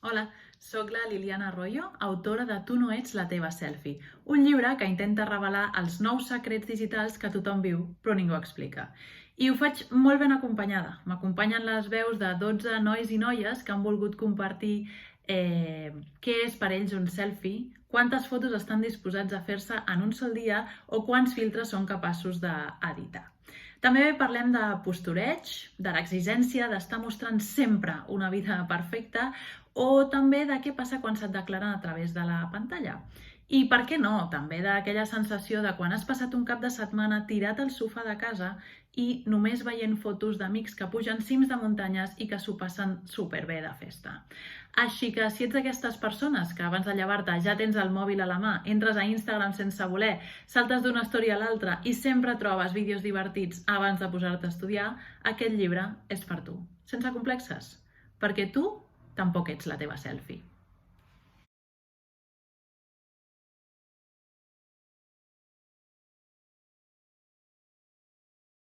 Hola, sóc la Liliana Arroyo, autora de Tu no ets la teva selfie, un llibre que intenta revelar els nous secrets digitals que tothom viu però ningú explica. I ho faig molt ben acompanyada. M'acompanyen les veus de 12 nois i noies que han volgut compartir què és per ells un selfie, quantes fotos estan disposats a fer-se en un sol dia o quants filtres són capaços d'editar. També parlem de postureig, de l'exigència d'estar mostrant sempre una vida perfecta o també de què passa quan se't declaren a través de la pantalla. I per què no, també d'aquella sensació de quan has passat un cap de setmana tirat al sofà de casa i només veient fotos d'amics que pugen cims de muntanyes i que s'ho passen superbé de festa. Així que si ets d'aquestes persones que abans de llevar-te ja tens el mòbil a la mà, entres a Instagram sense voler, saltes d'una història a l'altra i sempre trobes vídeos divertits abans de posar-te a estudiar, aquest llibre és per tu, sense complexes, perquè tu tampoc ets la teva selfie.